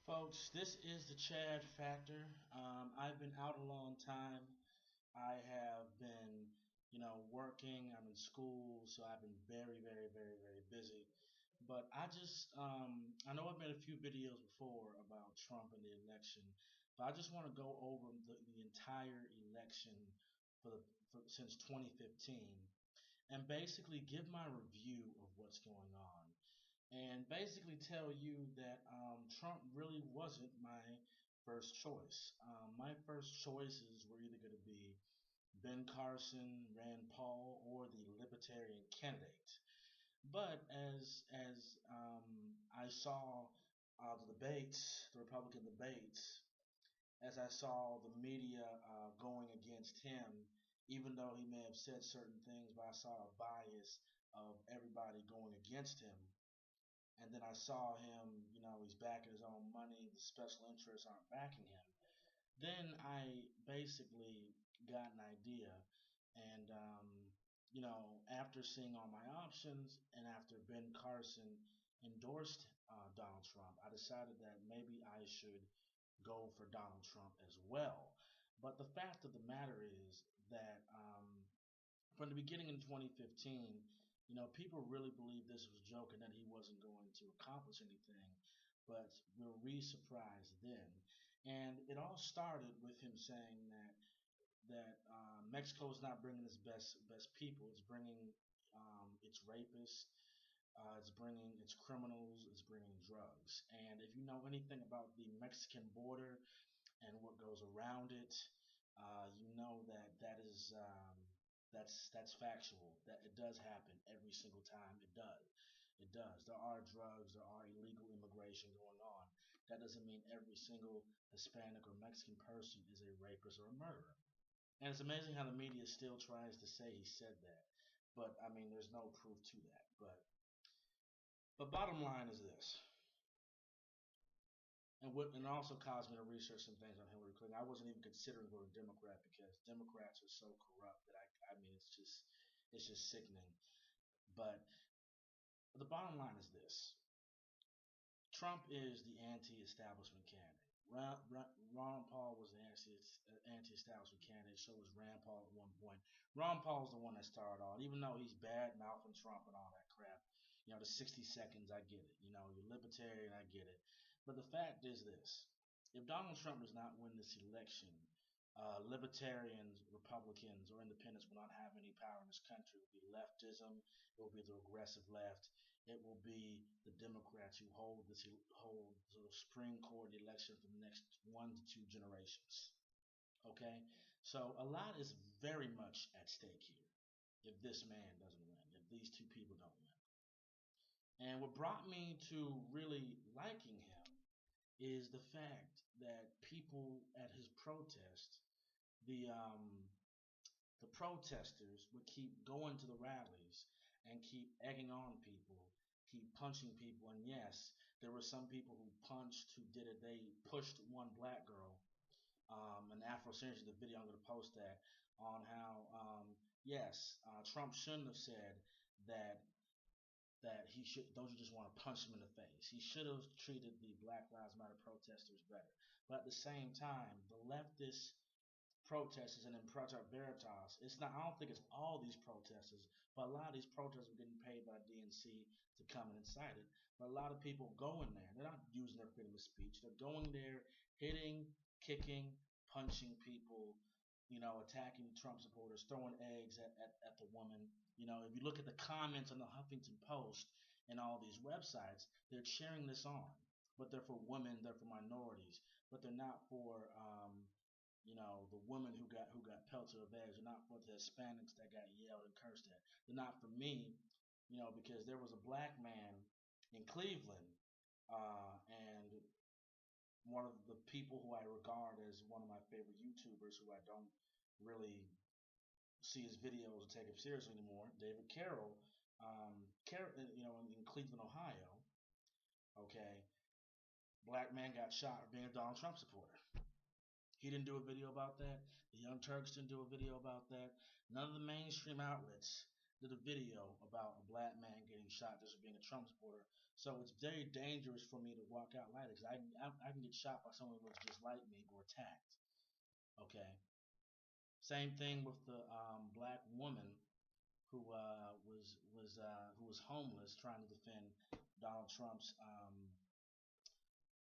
Folks, this is the Chad Factor. I've been out a long time. I have been, working. I'm in school, so I've been very, very, very, very busy. But I know I've made a few videos before about Trump and the election, but I just want to go over the entire election since 2015 and basically give my review of what's going on and basically tell you that Trump really wasn't my first choice. My first choices were either going to be Ben Carson, Rand Paul, or the Libertarian candidate. But as I saw the debates, the Republican debates, as I saw the media going against him, even though he may have said certain things, but I saw a bias of everybody going against him. And then I saw him, he's backing his own money, the special interests aren't backing him. Then I basically got an idea, and after seeing all my options, and after Ben Carson endorsed Donald Trump, I decided that maybe I should go for Donald Trump as well. But the fact of the matter is that from the beginning in 2015, people really believed this was a joke and that he wasn't going to accomplish anything. But were we surprised then? And it all started with him saying that Mexico is not bringing its best people. It's bringing its rapists. It's bringing its criminals. It's bringing drugs. And if you know anything about the Mexican border and what goes around it, you know that's factual. That it does happen every single time. It does. It does. There are drugs. There are illegal immigration going on. That doesn't mean every single Hispanic or Mexican person is a rapist or a murderer. And it's amazing how the media still tries to say he said that. But I mean, there's no proof to that. But bottom line is this, and also caused me to research some things on Hillary Clinton. I wasn't even considering voting Democrat because Democrats are so corrupt that I mean it's just sickening. But the bottom line is this: Trump is the anti-establishment candidate. Ron Paul was the anti-establishment candidate. So was Rand Paul at one point. Ron Paul is the one that started all. Even though he's bad mouthing Trump and all that crap, the 60 seconds, I get it. You're libertarian, I get it. But the fact is this: if Donald Trump does not win this election, libertarians, Republicans, or independents will not have any power in this country. It will be leftism. It will be the regressive left. It will be the Democrats who hold the Supreme Court election for the next 1 to 2 generations. Okay, so a lot is very much at stake here. If this man doesn't win, if these two people don't win, and what brought me to really liking him is the fact that people at his protest, the protesters would keep going to the rallies and keep egging on people, keep punching people. And yes, there were some people who punched, who did it. They pushed one black girl, an Afro-Centrist, the video I'm going to post that on how, yes, Trump shouldn't have said that he should. Don't you just want to punch him in the face? He should have treated the Black Lives Matter protesters better. But at the same time, the leftist protesters and in Project Veritas, it's not. I don't think it's all these protesters, but a lot of these protesters are getting paid by DNC to come and incite it. But a lot of people going there, they're not using their freedom of speech. They're going there, hitting, kicking, punching people, attacking Trump supporters, throwing eggs at the woman. If you look at the comments on the Huffington Post and all these websites, they're cheering this on. But they're for women, they're for minorities, but they're not for the women who got pelted with eggs. They're not for the Hispanics that got yelled and cursed at. They're not for me, because there was a black man in Cleveland, and one of the people who I regard as one of my favorite YouTubers, who I don't really see his videos or take him seriously anymore, David Carroll, in Cleveland, Ohio. Okay, black man got shot for being a Donald Trump supporter. He didn't do a video about that. The Young Turks didn't do a video about that. None of the mainstream outlets did a video about a black man getting shot just for being a Trump supporter. So it's very dangerous for me to walk out like this. I can get shot by someone who looks just like me or attacked. Okay. Same thing with the black woman who was homeless trying to defend Donald Trump's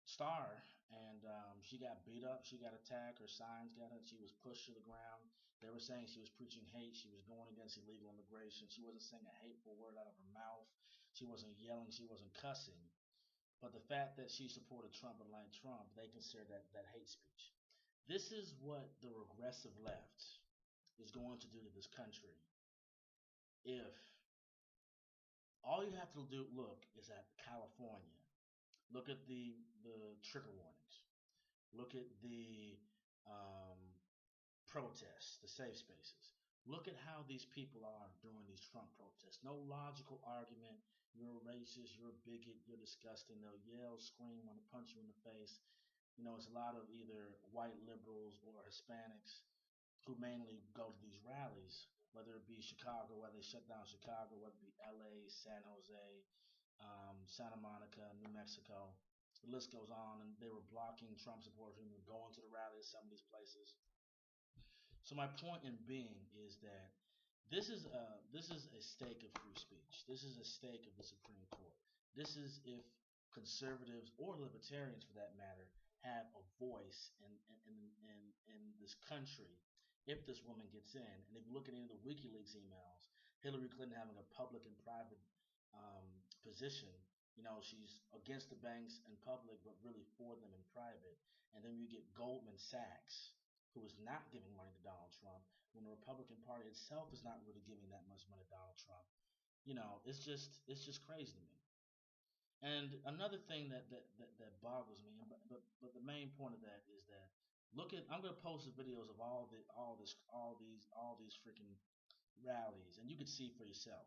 star, and she got beat up, she got attacked, her signs got hit, she was pushed to the ground. They were saying she was preaching hate, she was going against illegal immigration, she wasn't saying a hateful word out of her mouth, she wasn't yelling, she wasn't cussing. But the fact that she supported Trump and liked Trump, they consider that hate speech. This is what the regressive left is going to do to this country if all you have to do look is at California. Look at the trigger warnings. Look at the um, protests, the safe spaces. Look at how these people are during these Trump protests. No logical argument. You're a racist. You're a bigot. You're disgusting. They'll yell, scream, want to punch you in the face. You know, it's a lot of either white liberals or Hispanics who mainly go to these rallies, whether it be Chicago, whether they shut down Chicago, whether it be LA, San Jose, Santa Monica, New Mexico. The list goes on, and they were blocking Trump supporters from going to the rallies, some of these places. So my point in being is that this is a stake of free speech. This is a stake of the Supreme Court. This is if conservatives or libertarians, for that matter, have a voice in this country. If this woman gets in, and if you look at any of the WikiLeaks emails, Hillary Clinton having a public and private position, you know, she's against the banks in public, but really for them in private. And then you get Goldman Sachs, who is not giving money to Donald Trump, when the Republican Party itself is not really giving that much money to Donald Trump. You know, it's just crazy to me. And another thing that boggles me, but the main point of that is that look at I'm gonna post the videos of all these freaking rallies, and you can see for yourself.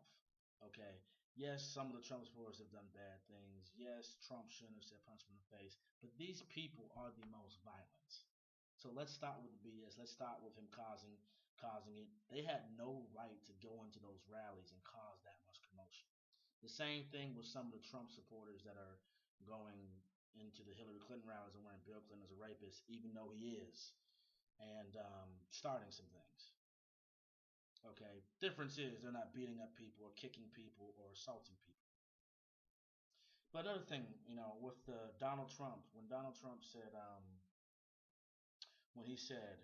Okay, yes, some of the Trump supporters have done bad things. Yes, Trump shouldn't have said punch him in the face, but these people are the most violent. So let's start with the BS. Let's start with him causing it. They had no right to go into those rallies and cause that much commotion. The same thing with some of the Trump supporters that are going into the Hillary Clinton rallies and wearing Bill Clinton as a rapist, even though he is, and starting some things. Okay, difference is they're not beating up people or kicking people or assaulting people. But another thing, you know, with the Donald Trump, when Donald Trump said, when he said,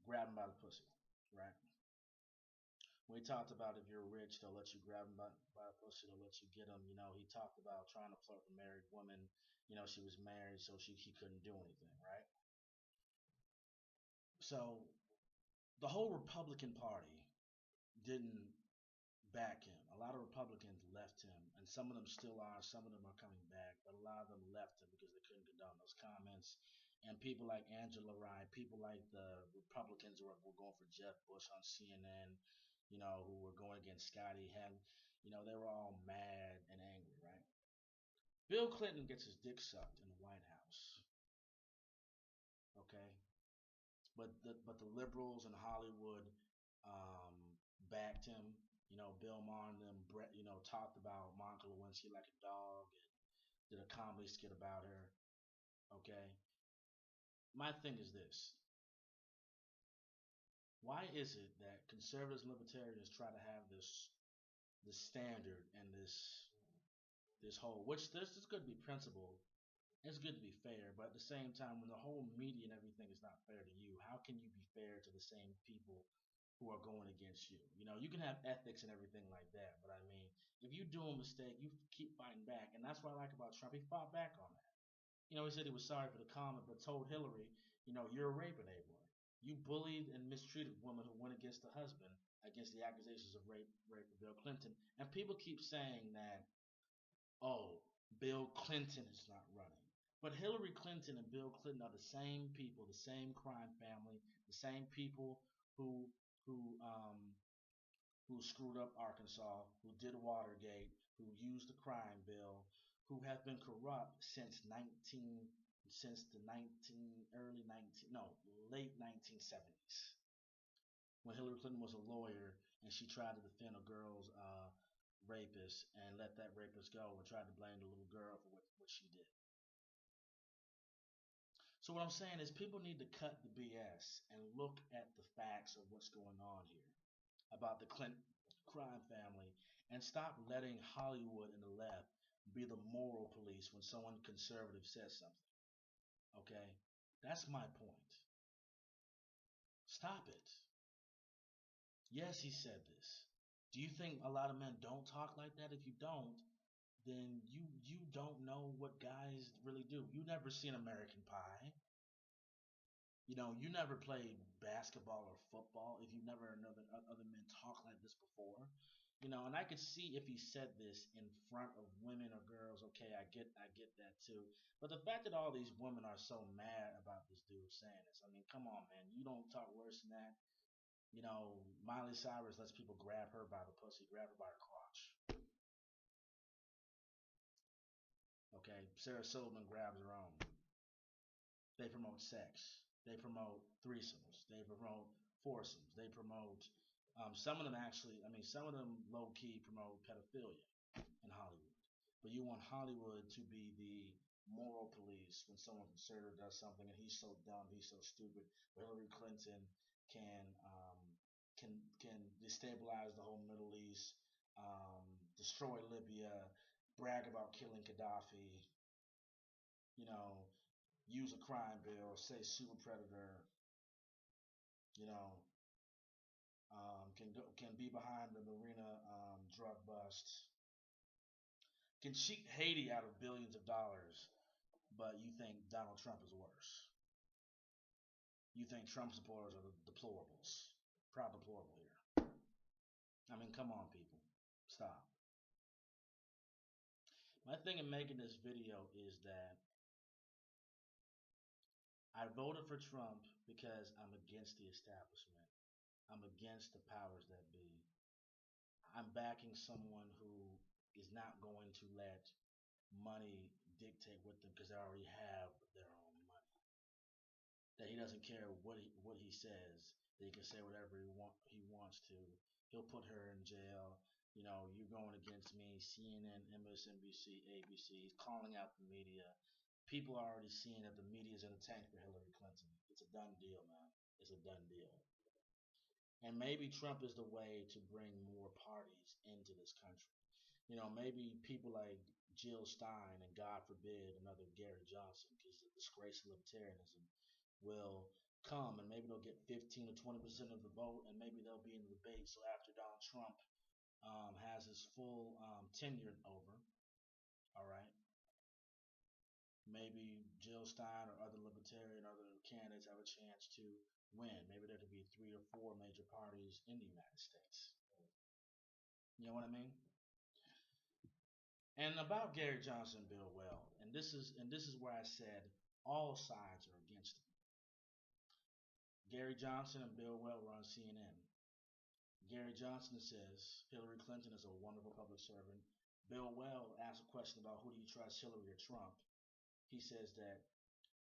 grab him by the pussy, right? When he talked about if you're rich, they'll let you grab him by the pussy, they'll let you get him. You know, he talked about trying to flirt with a married woman. You know, she was married, so he couldn't do anything, right? So the whole Republican Party didn't back him. A lot of Republicans left him, and some of them still are. Some of them are coming back, but a lot of them left him because they couldn't condone those comments. And people like Angela Rye, people like the Republicans who were going for Jeff Bush on CNN, you know, who were going against Scotty Henry, you know, they were all mad and angry, right? Bill Clinton gets his dick sucked in the White House, okay? But the liberals in Hollywood backed him. You know, Bill Maher and them, Brett, you know, talked about Monica Lewinsky like a dog and did a comedy skit about her. Okay. My thing is this: why is it that conservatives and libertarians try to have this standard and this whole which this is good to be principled, it's good to be fair, but at the same time, when the whole media and everything is not fair to you, how can you be fair to the same people who are going against you? You know, you can have ethics and everything like that, but I mean, if you do a mistake, you keep fighting back, and that's what I like about Trump. He fought back on that. You know, he said he was sorry for the comment, but told Hillary, you know, you're a rape enabler. You bullied and mistreated women who went against the husband against the accusations of rape of Bill Clinton, and people keep saying that oh, Bill Clinton is not running. But Hillary Clinton and Bill Clinton are the same people, the same crime family, the same people who who um, who screwed up Arkansas, who did Watergate, who used the crime bill, who have been corrupt since the 19 early 19 no late 1970s. when Hillary Clinton was a lawyer and she tried to defend a girl's rapist and let that rapist go and tried to blame the little girl for what she did. So what I'm saying is people need to cut the BS and look at the facts of what's going on here about the Clinton crime family and stop letting Hollywood and the left be the moral police when someone conservative says something. Okay? That's my point. Stop it. Yes, he said this. Do you think a lot of men don't talk like that? If you don't, then you don't know what guys really do. You never seen American Pie. You know, you never played basketball or football. If you never heard other men talk like this before, you know, and I could see if he said this in front of women or girls. Okay, I get that too. But the fact that all these women are so mad about this dude saying this, I mean, come on, man, you don't talk worse than that. You know, Miley Cyrus lets people grab her by the pussy, grab her by her crotch. Okay, Sarah Silverman grabs her own. They promote sex. They promote threesomes. They promote foursomes. They promote some of them actually. I mean, some of them low key promote pedophilia in Hollywood. But you want Hollywood to be the moral police when someone conservative does something and he's so dumb, he's so stupid. But Hillary Clinton can can destabilize the whole Middle East, destroy Libya, brag about killing Gaddafi. You know, use a crime bill, say super predator, you know, can be behind the Marina drug bust, can cheat Haiti out of billions of dollars, but you think Donald Trump is worse. You think Trump supporters are the deplorables. Proud deplorable here. I mean, come on, people. Stop. My thing in making this video is that I voted for Trump because I'm against the establishment. I'm against the powers that be. I'm backing someone who is not going to let money dictate with them because they already have their own money. That he doesn't care what he says. That he can say whatever he wants to. He'll put her in jail. You know, you're going against me. CNN, MSNBC, ABC. He's calling out the media. People are already seeing that the media is in a tank for Hillary Clinton. It's a done deal, man. It's a done deal. And maybe Trump is the way to bring more parties into this country. You know, maybe people like Jill Stein and God forbid another Gary Johnson, because the disgrace of libertarianism, will come and maybe they'll get 15 to 20% of the vote, and maybe they'll be in the debate. So after Donald Trump has his full tenure over, all right, maybe Jill Stein or other libertarian, other candidates have a chance to win. Maybe there could be 3 or 4 major parties in the United States. You know what I mean? And about Gary Johnson, Bill Well, and this is where I said all sides are against him. Gary Johnson and Bill Well were on CNN. Gary Johnson says Hillary Clinton is a wonderful public servant. Bill Well asked a question about who do you trust, Hillary or Trump. He says that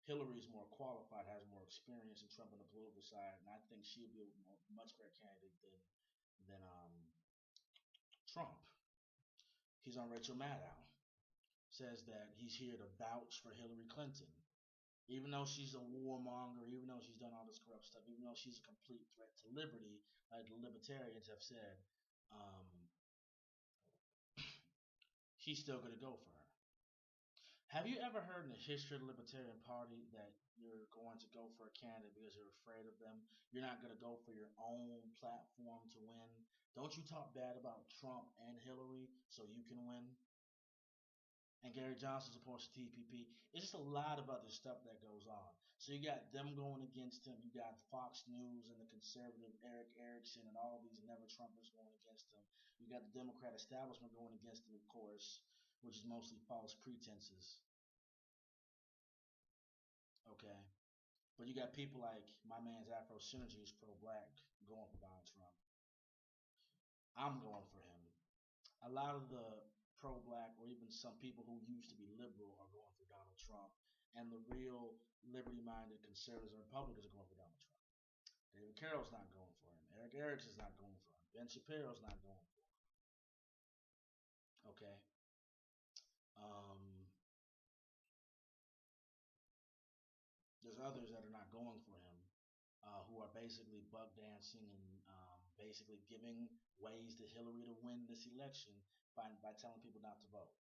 Hillary is more qualified, has more experience than Trump on the political side, and I think she'll be a much better candidate than Trump. He's on Rachel Maddow. Says that he's here to vouch for Hillary Clinton. Even though she's a warmonger, even though she's done all this corrupt stuff, even though she's a complete threat to liberty, like the libertarians have said, um, he's still going to go for her. Have you ever heard in the history of the Libertarian Party that you're going to go for a candidate because you're afraid of them? You're not going to go for your own platform to win? Don't you talk bad about Trump and Hillary so you can win? And Gary Johnson supports the TPP. It's just a lot of other stuff that goes on. So you got them going against him. You got Fox News and the conservative Eric Erickson and all these never Trumpers going against him. You got the Democrat establishment going against him, of course, which is mostly false pretenses. Okay. But you got people like my man's Afro Synergy is pro-black going for Donald Trump. I'm going for him. A lot of the pro-black or even some people who used to be liberal are going for Donald Trump, and the real liberty-minded conservatives and Republicans are going for Donald Trump. David Carroll's not going for him. Eric Erickson's not going for him. Ben Shapiro's not going for him. Okay. Um, there's others that are not going for him, who are basically buck dancing and basically giving ways to Hillary to win this election by telling people not to vote.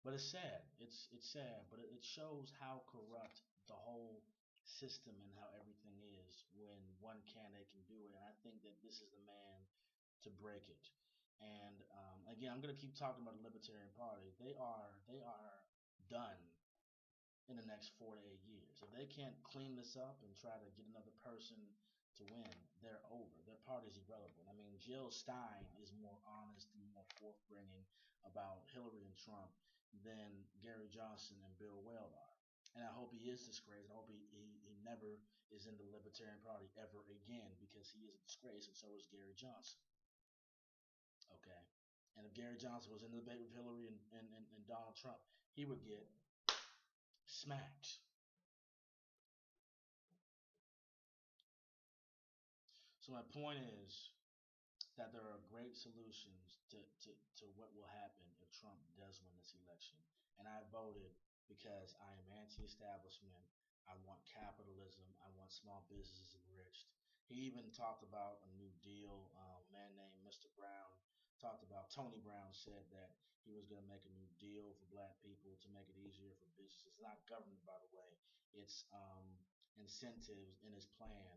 But it's sad. It's sad, but it shows how corrupt the whole system and how everything is when one candidate can do it. And I think that this is the man to break it. And again, I'm going to keep talking about the Libertarian Party. They are done in the next 4 to 8 years. If they can't clean this up and try to get another person to win, they're over. Their party's irrelevant. I mean, Jill Stein is more honest and more forthbringing about Hillary and Trump than Gary Johnson and Bill Weld are. And I hope he is disgraced. I hope he never is in the Libertarian Party ever again, because he is a disgrace, and so is Gary Johnson. Okay? And if Gary Johnson was in the debate with Hillary and Donald Trump, he would get smacked. So my point is that there are great solutions to what will happen if Trump does win this election. And I voted because I am anti-establishment. I want capitalism. I want small businesses enriched. He even talked about a new deal. A man named Mr. Brown talked about, Tony Brown said that he was going to make a new deal for black people to make it easier for businesses. It's not government, by the way. It's incentives in his plan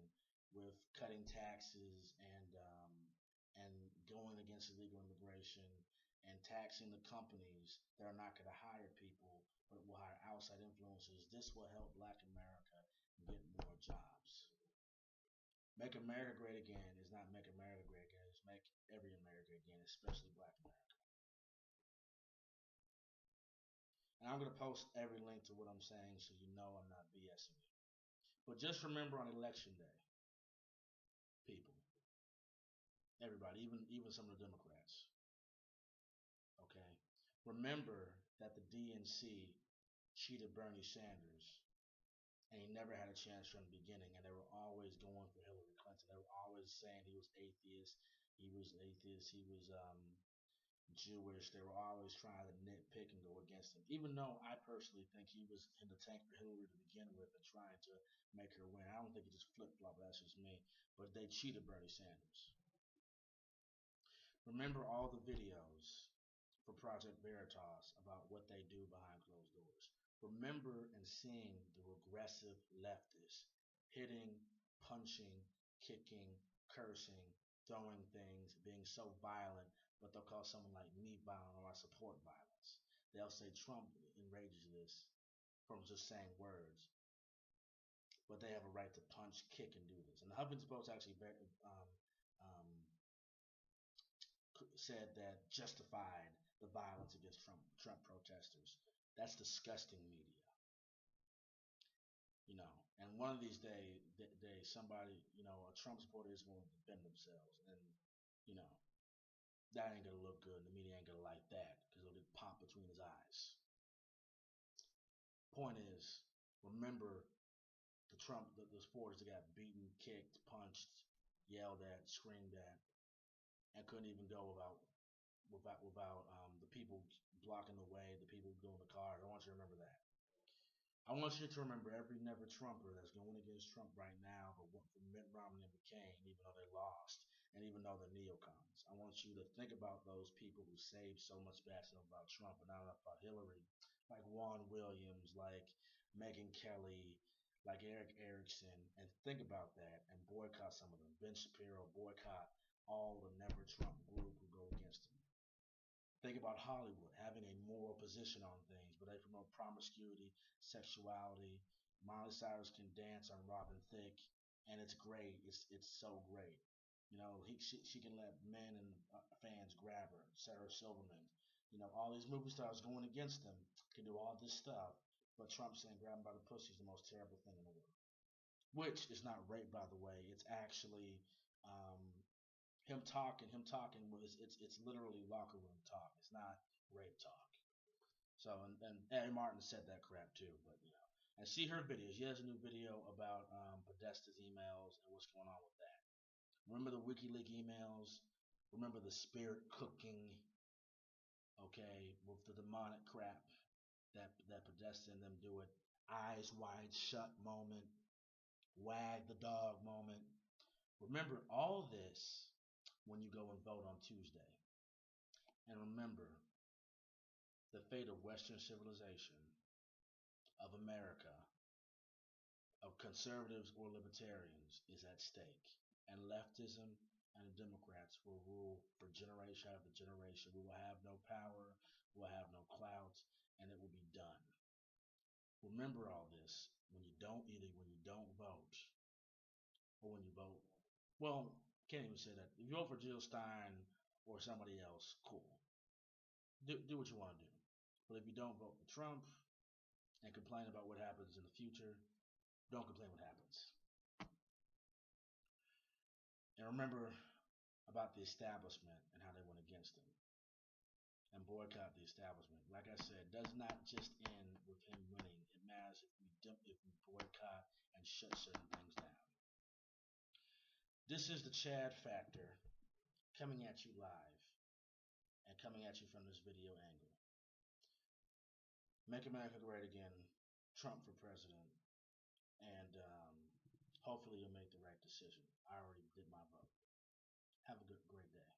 with cutting taxes and going against illegal immigration and taxing the companies that are not going to hire people but will hire outside influencers. This will help Black America get more jobs. Make America great again is not make America great again. It's make every America again, especially Black America. And I'm going to post every link to what I'm saying so you know I'm not BSing you. But just remember on election day, people, everybody, even some of the Democrats, okay, remember that the DNC cheated Bernie Sanders, and he never had a chance from the beginning. And they were always going for Hillary Clinton. They were always saying he was atheist. He was atheist. He was Jewish. They were always trying to nitpick and go against him. Even though I personally think he was in the tank for Hillary to begin with and trying to make her win. I don't think he just flip flop. That's just me. But they cheated Bernie Sanders. Remember all the videos for Project Veritas about what they do behind closed doors. Remember and seeing the regressive leftists hitting, punching, kicking, cursing, throwing things, being so violent, but they'll call someone like me violent, or I support violence. They'll say Trump enrages this from just saying words, but they have a right to punch, kick, and do this. And the Huffington Post actually um, said that justified the violence against Trump protesters. That's disgusting media, you know. And one of these days, somebody, a Trump supporter is going to defend themselves, and you know that ain't gonna look good. And the media ain't gonna like that because it'll get popped between his eyes. Point is, remember the supporters that got beaten, kicked, punched, yelled at, screamed at, and couldn't even go without the people blocking the way, the people doing the cars. I want you to remember that. I want you to remember every never Trumper that's going against Trump right now, but went for Mitt Romney and McCain, even though they lost, and even though they're neocons. I want you to think about those people who saved so much bad stuff about Trump and not enough about Hillary, like Juan Williams, like Megyn Kelly, like Eric Erickson, and think about that and boycott some of them. Ben Shapiro, boycott all the never Trump group who go against him. Think about Hollywood having a moral position on things, but they promote promiscuity, sexuality. Miley Cyrus can dance on Robin Thicke, and it's great. It's so great. She can let men and fans grab her. Sarah Silverman. All these movie stars going against them can do all this stuff, but Trump saying grab him by the pussy is the most terrible thing in the world. Which is not rape, by the way. It's actually um, him talking was it's literally locker room talk. It's not rape talk. So and Eddie Martin said that crap too, but and see her videos. She has a new video about Podesta's emails and what's going on with that. Remember the WikiLeaks emails? Remember the spirit cooking, okay, with the demonic crap that Podesta and them do it. Eyes wide shut moment, wag the dog moment. Remember all this when you go and vote on Tuesday. And remember, the fate of Western civilization, of America, of conservatives or libertarians is at stake. And leftism and the Democrats will rule for generation after generation. We will have no power, we will have no clout, and it will be done. Remember all this when you don't vote, or when you vote. Well, can't even say that. If you vote for Jill Stein or somebody else, cool. Do what you want to do. But if you don't vote for Trump and complain about what happens in the future, don't complain what happens. And remember about the establishment and how they went against him and boycott the establishment. Like I said, does not just end with him winning. It matters if we boycott and shut certain things down. This is the Chad Factor coming at you live and coming at you from this video angle. Make America great again. Trump for president. And hopefully you'll make the right decision. I already did my vote. Have a great day.